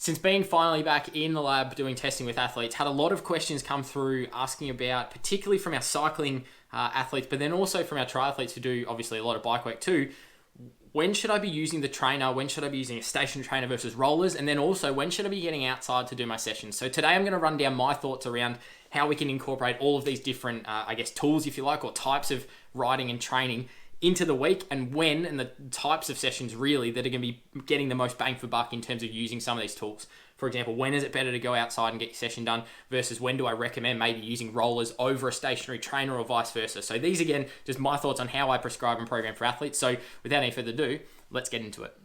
Since being finally back in the lab doing testing with athletes, had a lot of questions come through asking about, particularly from our cycling athletes, but then also from our triathletes who do obviously a lot of bike work too. When should I be using the trainer? When should I be using a stationary trainer versus rollers? And then also, when should I be getting outside to do my sessions? So today I'm going to run down my thoughts around how we can incorporate all of these different, tools, if you like, or types of riding and training into the week, and when, and the types of sessions really that are going to be getting the most bang for buck in terms of using some of these tools. For example, when is it better to go outside and get your session done versus when do I recommend maybe using rollers over a stationary trainer or vice versa? So these, again, just my thoughts on how I prescribe and program for athletes. So without any further ado, let's get into it.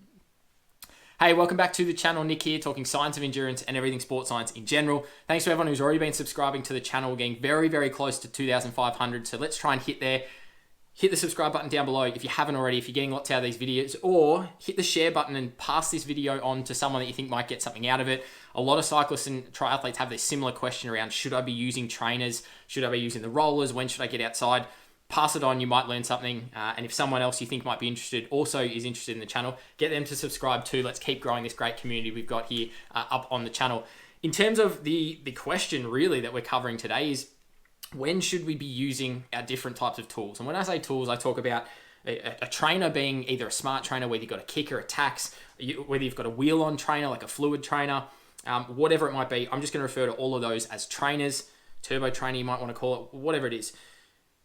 Hey, welcome back to the channel. Nick here, talking science of endurance and everything sports science in general. Thanks to everyone who's already been subscribing to the channel. We're getting very, very close to 2,500. So let's try and hit there. Hit the subscribe button down below if you haven't already, if you're getting lots out of these videos, or hit the share button and pass this video on to someone that you think might get something out of it. A lot of cyclists and triathletes have this similar question around, should I be using trainers? Should I be using the rollers? When should I get outside? Pass it on, you might learn something. And if someone else you think might be interested also is interested in the channel, get them to subscribe too. Let's keep growing this great community we've got here up on the channel. In terms of the question really that we're covering today is, when should we be using our different types of tools? And when I say tools, I talk about a trainer being either a smart trainer, whether you've got a kicker, a tax, whether you've got a wheel-on trainer, like a fluid trainer, whatever it might be. I'm just going to refer to all of those as trainers, turbo trainer, you might want to call it, whatever it is.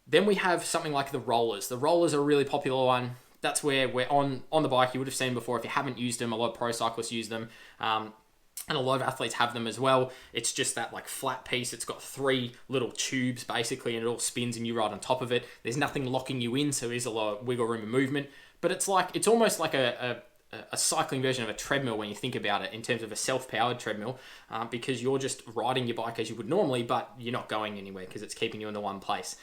Then we have something like the rollers. The rollers are a really popular one. That's where we're on the bike. You would have seen before if you haven't used them. A lot of pro cyclists use them. And a lot of athletes have them as well. It's just that like flat piece. It's got 3 little tubes basically, and it all spins and you ride on top of it. There's nothing locking you in, so there's a lot of wiggle room and movement. But it's almost like a cycling version of a treadmill when you think about it, in terms of a self-powered treadmill, because you're just riding your bike as you would normally, but you're not going anywhere because it's keeping you in the one place.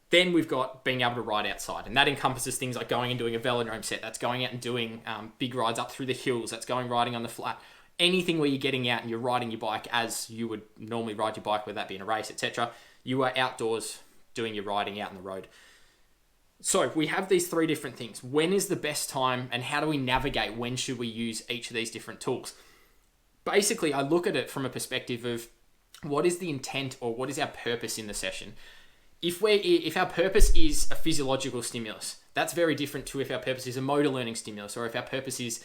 Then we've got being able to ride outside, and that encompasses things like going and doing a velodrome set. That's going out and doing big rides up through the hills. That's going riding on the flat. Anything where you're getting out and you're riding your bike as you would normally ride your bike, whether that be in a race, etc. You are outdoors doing your riding out on the road. So we have these 3 different things. When is the best time, and how do we navigate when should we use each of these different tools? Basically, I look at it from a perspective of what is the intent or what is our purpose in the session. If our purpose is a physiological stimulus, that's very different to if our purpose is a motor learning stimulus, or if our purpose is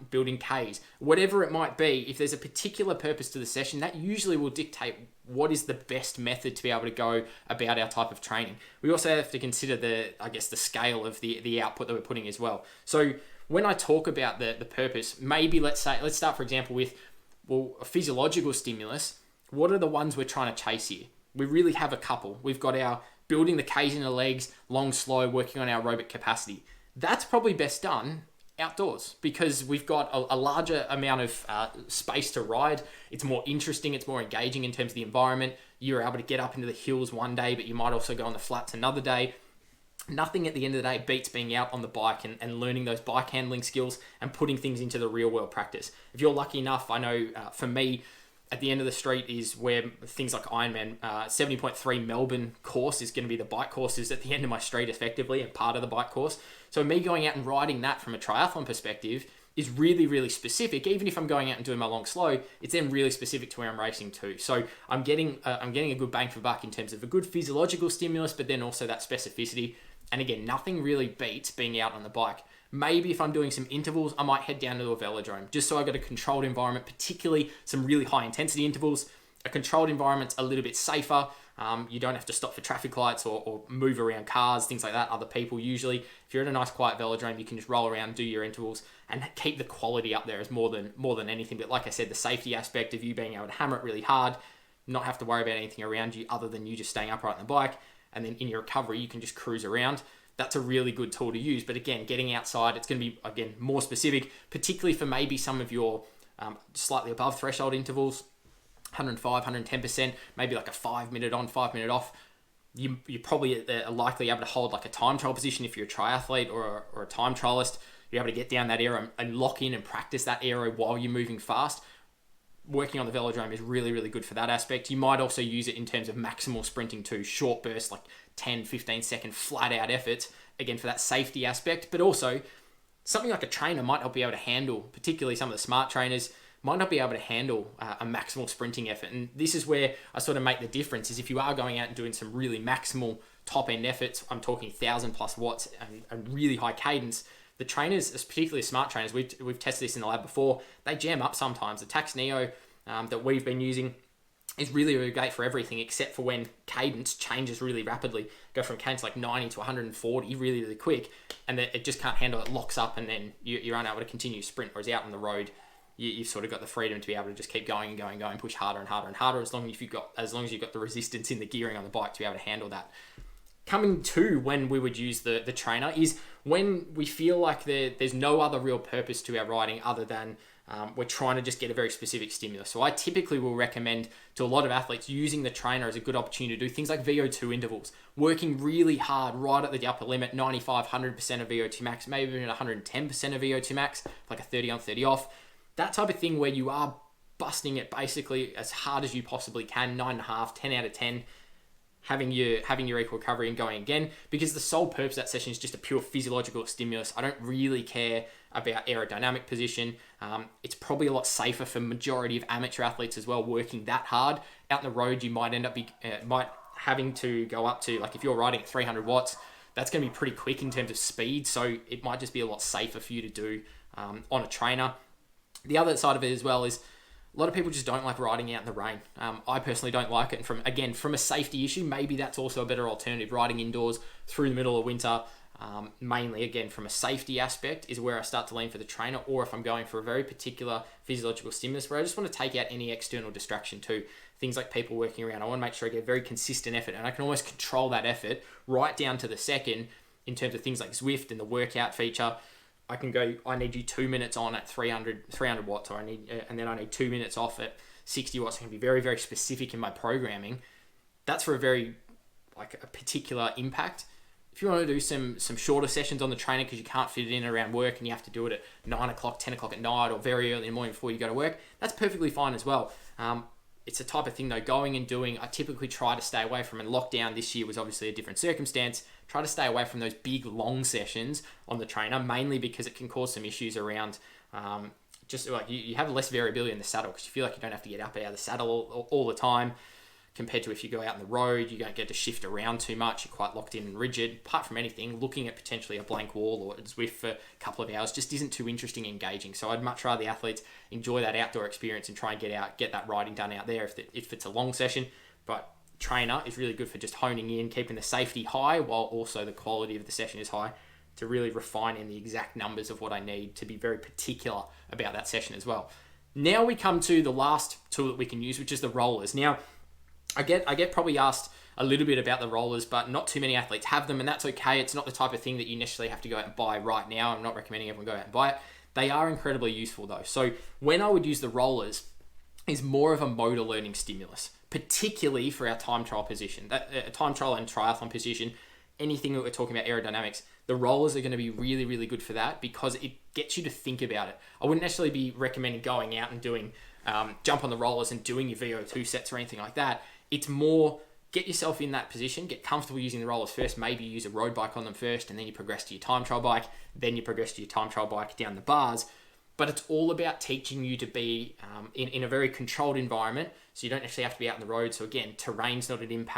building Ks. Whatever it might be, if there's a particular purpose to the session, that usually will dictate what is the best method to be able to go about our type of training. We also have to consider the scale of the output that we're putting as well. So when I talk about the purpose, maybe let's start, for example, with a physiological stimulus. What are the ones we're trying to chase here? We really have a couple. We've got our building the Ks in the legs, long, slow, working on our aerobic capacity. That's probably best done outdoors because we've got a larger amount of space to ride. It's more interesting. It's more engaging in terms of the environment. You're able to get up into the hills one day, but you might also go on the flats another day. Nothing at the end of the day beats being out on the bike and learning those bike handling skills and putting things into the real world practice. If you're lucky enough, I know for me, at the end of the street is where things like Ironman, 70.3 Melbourne course is going to be the bike courses at the end of my street effectively, and part of the bike course. So me going out and riding that from a triathlon perspective is really, really specific. Even if I'm going out and doing my long slow, it's then really specific to where I'm racing too. So I'm getting a good bang for buck in terms of a good physiological stimulus, but then also that specificity. And again, nothing really beats being out on the bike. Maybe if I'm doing some intervals, I might head down to a velodrome just so I got a controlled environment, particularly some really high intensity intervals. A controlled environment's a little bit safer. You don't have to stop for traffic lights or move around cars, things like that, other people usually. If you're at a nice quiet velodrome, you can just roll around, do your intervals, and keep the quality up there as more than anything. But like I said, the safety aspect of you being able to hammer it really hard, not have to worry about anything around you other than you just staying upright on the bike, and then in your recovery, you can just cruise around. That's a really good tool to use. But again, getting outside, it's going to be, again, more specific, particularly for maybe some of your slightly above threshold intervals, 105, 110%, maybe like a 5 minute on, 5 minute off. You're probably likely able to hold like a time trial position if you're a triathlete or a time trialist. You're able to get down that aero and lock in and practice that aero while you're moving fast. Working on the velodrome is really, really good for that aspect. You might also use it in terms of maximal sprinting too, short bursts, like 10, 15 second flat out efforts, again, for that safety aspect. But also, something like a trainer might not be able to handle, particularly some of the smart trainers, might not be able to handle a maximal sprinting effort. And this is where I sort of make the difference, is if you are going out and doing some really maximal top end efforts, I'm talking 1,000+ watts and really high cadence, the trainers, particularly smart trainers, we've tested this in the lab before, they jam up sometimes. The Tax Neo that we've been using is really, really great for everything except for when cadence changes really rapidly. Go from cadence like 90 to 140 really, really quick, and then it just can't handle it, locks up, and then you're unable to continue sprint. Whereas out on the road, you've sort of got the freedom to be able to just keep going and going and going, push harder and harder and harder, as long as you've got the resistance in the gearing on the bike to be able to handle that. Coming to when we would use the trainer is when we feel like there's no other real purpose to our riding other than we're trying to just get a very specific stimulus. So I typically will recommend to a lot of athletes using the trainer as a good opportunity to do things like VO2 intervals, working really hard right at the upper limit, 95, 100% of VO2 max, maybe even 110% of VO2 max, like a 30 on 30 off. That type of thing where you are busting it basically as hard as you possibly can, 9.5, 10 out of 10, having your equal recovery and going again, because the sole purpose of that session is just a pure physiological stimulus. I don't really care about aerodynamic position. It's probably a lot safer for majority of amateur athletes as well, working that hard. Out on the road, you might end up having to go up to, like if you're riding at 300 watts, that's going to be pretty quick in terms of speed, so it might just be a lot safer for you to do on a trainer. The other side of it as well is a lot of people just don't like riding out in the rain. I personally don't like it. And from a safety issue, maybe that's also a better alternative. Riding indoors through the middle of winter, mainly, again, from a safety aspect, is where I start to lean for the trainer, or if I'm going for a very particular physiological stimulus where I just want to take out any external distraction too. Things like people working around. I want to make sure I get very consistent effort, and I can almost control that effort right down to the second in terms of things like Zwift and the workout feature. I can go, I need you 2 minutes on at 300 watts, or and then I need 2 minutes off at 60 watts. I can be very, very specific in my programming. That's for a particular impact. If you want to do some shorter sessions on the trainer because you can't fit it in around work and you have to do it at 9 o'clock, 10 o'clock at night, or very early in the morning before you go to work, that's perfectly fine as well. It's a type of thing though, going and doing, I typically try to stay away from, and lockdown this year was obviously a different circumstance, try to stay away from those big long sessions on the trainer, mainly because it can cause some issues around just like you have less variability in the saddle because you feel like you don't have to get up out of the saddle all the time, compared to if you go out on the road, you don't get to shift around too much, you're quite locked in and rigid. Apart from anything, looking at potentially a blank wall or Zwift for a couple of hours just isn't too interesting and engaging. So I'd much rather the athletes enjoy that outdoor experience and try and get that riding done out there if it's a long session. But trainer is really good for just honing in, keeping the safety high while also the quality of the session is high, to really refine in the exact numbers of what I need to be very particular about that session as well. Now we come to the last tool that we can use, which is the rollers. Now, I get probably asked a little bit about the rollers, but not too many athletes have them, and that's okay. It's not the type of thing that you necessarily have to go out and buy right now. I'm not recommending everyone go out and buy it. They are incredibly useful though. So when I would use the rollers is more of a motor learning stimulus, particularly for our time trial position, that time trial and triathlon position, anything that we're talking about aerodynamics, the rollers are going to be really, really good for that because it gets you to think about it. I wouldn't necessarily be recommending going out and doing jump on the rollers and doing your VO2 sets or anything like that. It's more get yourself in that position, get comfortable using the rollers first, maybe use a road bike on them first, and then you progress to your time trial bike, then you progress to your time trial bike down the bars. But it's all about teaching you to be in a very controlled environment, so you don't actually have to be out on the road. So again, terrain's not an impact.